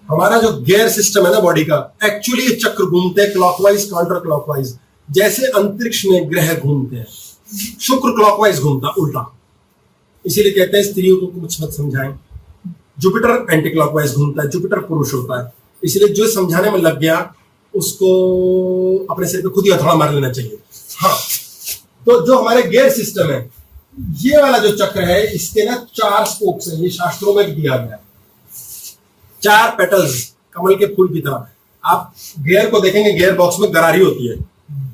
हमारा जो gear system है ना बॉडी का, एक्चुअली ये चक्र घूमते हैं क्लॉकवाइज काउंटर क्लॉकवाइज, जैसे अंतरिक्ष में ग्रह घूमते हैं। शुक्र क्लॉकवाइज घूमता उल्टा, इसीलिए कहते हैं स्त्रियों को कुछ मत समझाएं। जुपिटर एंटी क्लॉकवाइज घूमता है, जुपिटर पुरुष होता है, इसलिए जो समझाने में लग गया उसको अपने सिर पे खुद ही हथौड़ा मार लेना चाहिए। हाँ, तो जो हमारे गियर सिस्टम है, ये वाला जो चक्र है, इसके ना 4 स्पोक्स हैं, ये शास्त्रों में दिया गया है। 4 पेटल्स कमल के फूल की तरह। आप गियर को देखेंगे, गियर बॉक्स में गरारी होती है,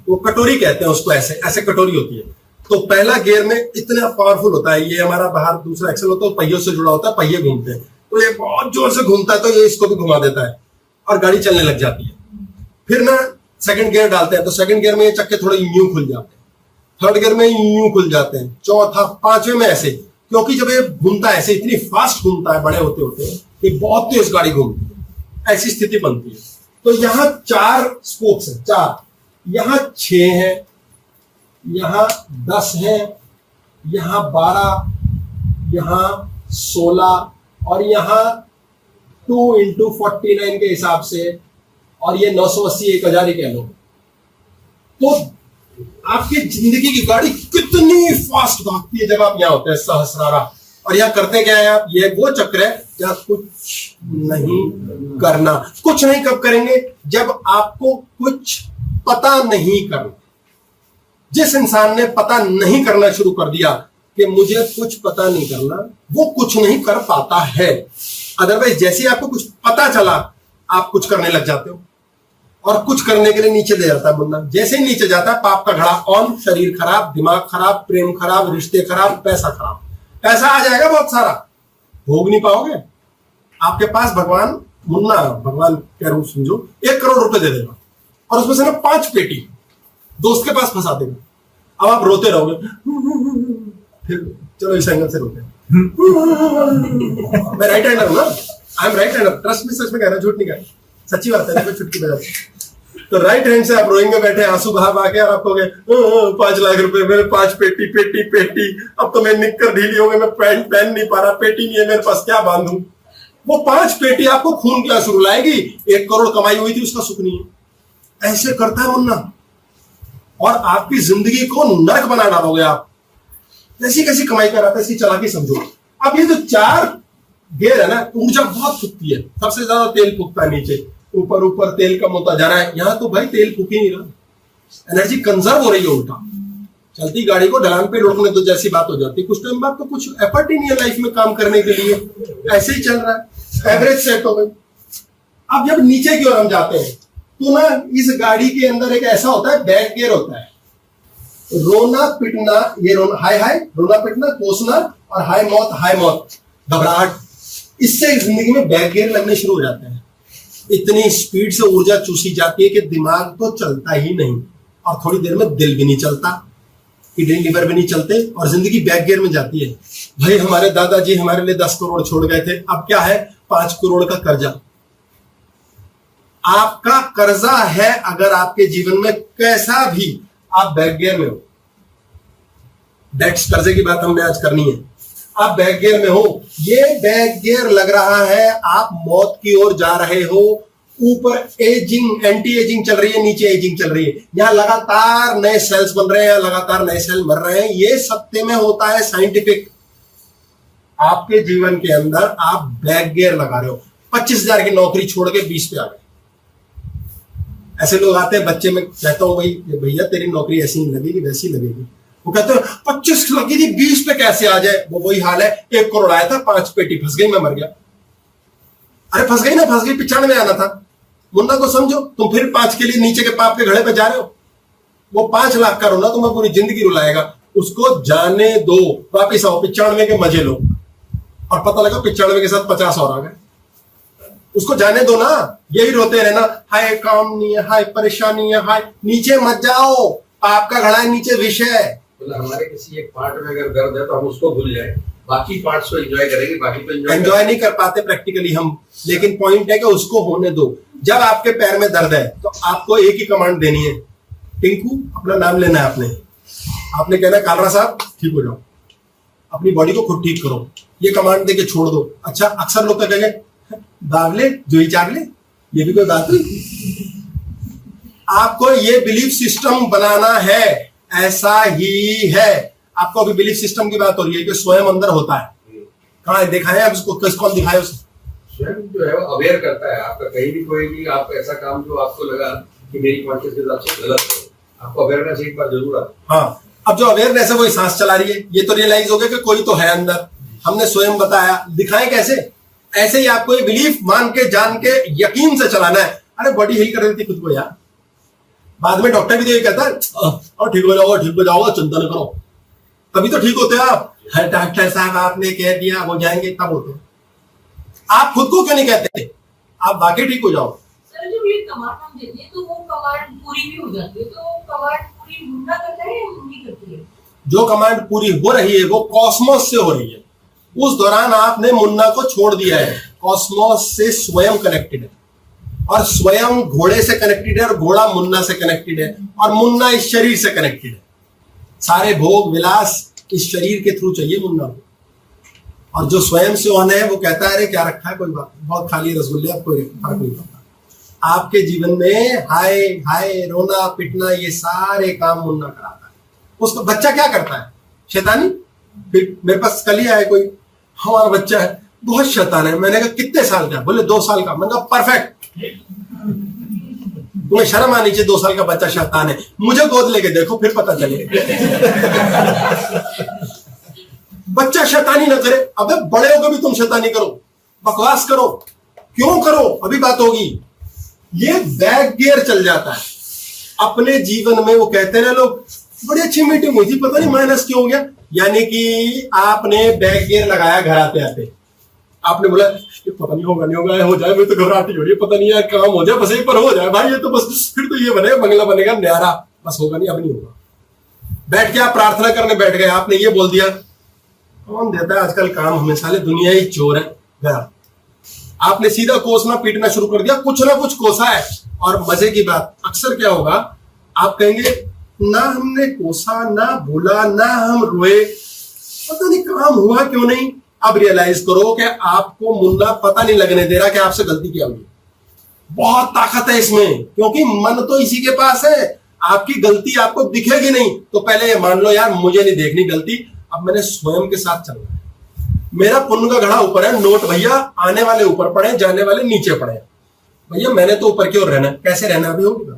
वो कटोरी कहते हैं उसको, ऐसे ऐसे कटोरी होती है। तो पहला गियर में इतना पावरफुल होता है, ये हमारा बाहर दूसरा एक्सल होता है, पहियों से जुड़ा होता है, पहिए घूमते हैं, तो ये बहुत जोर से घूमता है, तो ये इसको भी घुमा देता है और गाड़ी चलने लग जाती है। फिर ना सेकंड गियर डालते हैं, तो सेकंड गियर में ये चक्के थोड़े यूं खुल जाते हैं, थर्ड गियर में यूं खुल जाते हैं, चौथा, पांचवें में ऐसे, क्योंकि जब ये घूमता है ऐसे, इतनी फास्ट घूमता है, बड़े होते होते ये बहुत तेज गाड़ी घूमती है, ऐसी स्थिति बनती है। तो यहाँ 4 स्पोक्स है, 4, यहाँ 6 है, यहाँ 10 है, यहाँ 12, यहाँ 16 और यहाँ 2 × 49 के हिसाब से, और ये 980, 1000 ही कह लो। तो आपकी जिंदगी की गाड़ी कितनी फास्ट भागती है जब आप यहाँ होते हैं सहस्रारा। और यहाँ करते क्या है आप, ये वो चक्र है जहाँ कुछ नहीं करना। कुछ नहीं कब करेंगे, जब आपको कुछ पता नहीं करना। जिस इंसान ने पता नहीं करना शुरू कर दिया कि मुझे कुछ पता नहीं करना, वो कुछ नहीं कर पाता है। अदरवाइज जैसे ही आपको कुछ पता चला, आप कुछ करने लग जाते हो, और कुछ करने के लिए नीचे ले जाता है मुन्ना। जैसे ही नीचे जाता है, पाप का घड़ा ऑन, शरीर खराब, दिमाग खराब, प्रेम खराब, रिश्ते खराब, पैसा खराब। पैसा आ जाएगा बहुत सारा, भोग नहीं पाओगे। आपके पास भगवान, मुन्ना भगवान कह रहा हूं समझो, 1 करोड़ रुपए दे देगा, और उसमें से ना 5 पेटी दोस्त के पास फंसा देगा। अब आप रोते रहोगे, फिर चलो इस एंगल से रोते मैं राइट हैंडर हूं ना, I am right hander, trust में, सच में कह रहा, झूठ नहीं कह रहा, सच्ची बात है, चुटकी बजा। तो राइट हैंड से आप रोएंगे बैठे, आंसू बहा बहा के, और आप कहोगे 5 लाख रुपए मेरे, 5 पेटी पेटी पेटी, अब तो मैं निक्कर ढीली हो गई, मैं पैंट पहन नहीं पा रहा, पेटी नहीं है मेरे पास, क्या बांधूं। वो 5 पेटी आपको खून के आंसू रुलाएगी। 1 करोड़ कमाई हुई थी, उसका सुख नहीं है। ऐसे करता है मुन्ना, और आपकी जिंदगी को नरक बना डालोगे आप। कैसी कैसी कमाई कर रहा था, इसकी चालाकी समझो। अब ये जो 4 गियर है ना, ऊर्जा बहुत फूकती है, सबसे ज्यादा तेल फूकता है नीचे, ऊपर ऊपर तेल कम होता जा रहा है। यहाँ तो भाई तेल फूक ही नहीं रहा, एनर्जी कंजर्व हो रही है उल्टा। चलती गाड़ी को ढलान पे रोकने दो जैसी बात हो जाती है। कुछ टाइम बाद तो कुछ एफर्ट ही नहीं है लाइफ में काम करने के लिए, ऐसे ही चल रहा है, एवरेज सेट हो गई। अब जब नीचे की ओर हम जाते हैं, तो ना इस गाड़ी के अंदर एक ऐसा होता है, बैक गियर होता है। रोना पिटना, ये रोना, हाय हाय, रोना पिटना, कोसना, और हाय मौत, घबराहट, इससे जिंदगी में बैक गियर लगने शुरू हो जाते हैं। इतनी स्पीड से ऊर्जा चूसी जाती है कि दिमाग तो चलता ही नहीं, और थोड़ी देर में दिल भी नहीं चलता, किडनी लिवर भी नहीं चलते, और जिंदगी बैक गियर में जाती है। भाई हमारे दादाजी हमारे लिए 10 करोड़ छोड़ गए थे, अब क्या है, 5 करोड़ का कर्जा। आपका कर्जा है अगर आपके जीवन में कैसा भी, आप बैक गियर में हो। डेट्स, कर्जे की बात हमने आज करनी है। आप बैक गियर में हो, ये बैक गियर लग रहा है, आप मौत की ओर जा रहे हो। ऊपर एजिंग, एंटी एजिंग चल रही है, नीचे एजिंग चल रही है। यहाँ लगातार नए सेल्स बन रहे हैं, लगातार नए सेल मर रहे हैं। ये सत्य में होता है, साइंटिफिक। आपके जीवन के अंदर आप बैक गियर लगा रहे हो। 25,000 की नौकरी छोड़ के 20 पे आ गए। ऐसे लोग आते हैं, बच्चे में कहता हूं भाई भैया तेरी नौकरी ऐसी नहीं लगेगी, वैसी लगेगी। वो कहते हैं 25 लगी थी 20 पे कैसे आ जाए। वो वही हाल है, 1 करोड़ आया था, 5 पेटी फंस गई, मैं मर गया। अरे फंस गई ना, फंस गई, 95 आना था। मुन्ना को समझो, तुम फिर 5 के लिए नीचे के पाप के घड़े पे जा रहे हो। वो 5 लाख का रोना तुम्हें पूरी जिंदगी रुलाएगा। उसको जाने दो, वापिस आओ, 95 के मजे लो। और पता लगा 95 के साथ 50 और आ गए। उसको जाने दो ना, यही रोते रहना, हाय काम नहीं है, हाय परेशानी है, हाय। नीचे मत जाओ, पाप का घड़ा है, नीचे विष है। हमारे किसी एक पार्ट में अगर दर्द है तो हम उसको भूल जाए, बाकी पार्ट्स को एंजॉय करेंगे, बाकी को एंजॉय नहीं कर पाते प्रैक्टिकली हम। लेकिन पॉइंट है कि उसको होने दो। जब आपके पैर में दर्द है तो आपको एक ही कमांड देनी है, टिंकू अपना नाम लेना है आपने कहना है कालरा साहब ठीक हो जाओ, अपनी बॉडी को खुद ठीक करो। ये कमांड देके छोड़ दो। अच्छा, अक्सर लोग कहेंगे बावले जोई चावले, ये भी कोई बात हुई? आपको ये बिलीफ सिस्टम बनाना है, ऐसा ही है। आपको अभी बिलीफ सिस्टम की बात हो रही है कि स्वयं अंदर होता है। कहाँ है? दिखाएं आप इसको, कौन दिखाए उसे? स्वयं जो है वो अवेयर करता है आपका, कहीं भी कोई भी आप ऐसा काम जो आपको लगा कि मेरी कॉन्शियसनेस आपसे गलत है, आपको अवेयरनेस एक बार जरूर आता है। हाँ, अब जो अवेयरनेस है वो सांस चला रही है, ये तो रियलाइज हो गया कि कोई तो है अंदर, हमने स्वयं बताया। दिखाएं कैसे? ऐसे ही आपको ये बिलीफ मान के, जान के, यकीन से चलाना है। अरे बॉडी हिल कर देती खुद को यार, बाद में डॉक्टर भी तो ये कहता है और ठीक हो जाओगे, चिंता न करो, तभी तो ठीक होते हैं आप। हर डॉक्टर साहब आपने कह दिया हो जाएंगे, तब होते हैं। आप खुद को क्यों नहीं कहते आप वाकई ठीक हो जाओ? सर जब ये कमांड हम देते हैं तो वो कमांड पूरी भी हो जाती है, तो वो कमांड पूरी मुन्ना करता है या मुन्नी करती है? जो कमांड पूरी हो रही है वो कॉस्मोस से हो रही है। उस दौरान आपने मुन्ना को छोड़ दिया है। कॉस्मोस से स्वयं कनेक्टेड है, और स्वयं घोड़े से कनेक्टेड है, और घोड़ा मुन्ना से कनेक्टेड है, और मुन्ना इस शरीर से कनेक्टेड है। सारे भोग विलास इस शरीर के थ्रू चाहिए मुन्ना को। और जो स्वयं से होना है वो कहता है अरे क्या रखा है, कोई बात नहीं, बहुत खाली रसगुल्ले, अब कोई फर्क नहीं पड़ता। आपके जीवन में हाय हाय रोना पिटना ये सारे काम मुन्ना कराता है। उसका बच्चा क्या करता है? शैतानी। फिर मेरे पास कल ही आया कोई, हमारा बच्चा है बहुत शैतान है। मैंने कहा कितने साल का? बोले 2 साल का। मैंने कहा परफेक्ट, तुम्हें शर्म आनी चाहिए, 2 साल का बच्चा शैतान है। मुझे गोद लेके देखो फिर पता चले। बच्चा शैतानी ना करे। अबे बड़े होकर भी तुम शैतानी करो, बकवास करो, क्यों करो? अभी बात होगी। ये बैक गियर चल जाता है अपने जीवन में। वो कहते हैं ना लोग, बड़ी अच्छी मीटिंग हुई थी, पता नहीं माइनस क्यों हो गया। यानी कि आपने बैक गियर लगाया घर आते आते, आपने बोला ये पता नहीं होगा, नहीं होगा, हो जाए, मैं तो घबराहट हो रही है, पता नहीं यार काम हो जाए, बस एक बार हो जाए भाई, ये तो बस फिर तो ये बनेगा, बंगला बनेगा न्यारा, बस होगा नहीं, अब नहीं होगा। बैठ के आप प्रार्थना करने बैठ गए, आपने ये बोल दिया, कौन देता है आजकल काम हमें, साले दुनिया ही चोर है। गया, आपने सीधा कोसना पीटना शुरू कर दिया, कुछ ना कुछ कोसा है। और मजे की बात अक्सर क्या होगा, आप कहेंगे ना हमने कोसा, ना भूला, ना हम रोए, पता नहीं काम हुआ क्यों नहीं। अब रियलाइज करो कि आपको मुन्ना पता नहीं लगने दे रहा कि आपसे गलती क्या हुई। बहुत ताकत है इसमें, क्योंकि मन तो इसी के पास है। आपकी गलती आपको दिखेगी नहीं, तो पहले ये मान लो यार मुझे नहीं देखनी गलती, अब मैंने स्वयं के साथ चलना है। मेरा पुण्य का घड़ा ऊपर है, नोट भैया आने वाले ऊपर पड़े, जाने वाले नीचे पड़े। भैया मैंने तो ऊपर की ओर रहना है, कैसे रहना अभी होगी।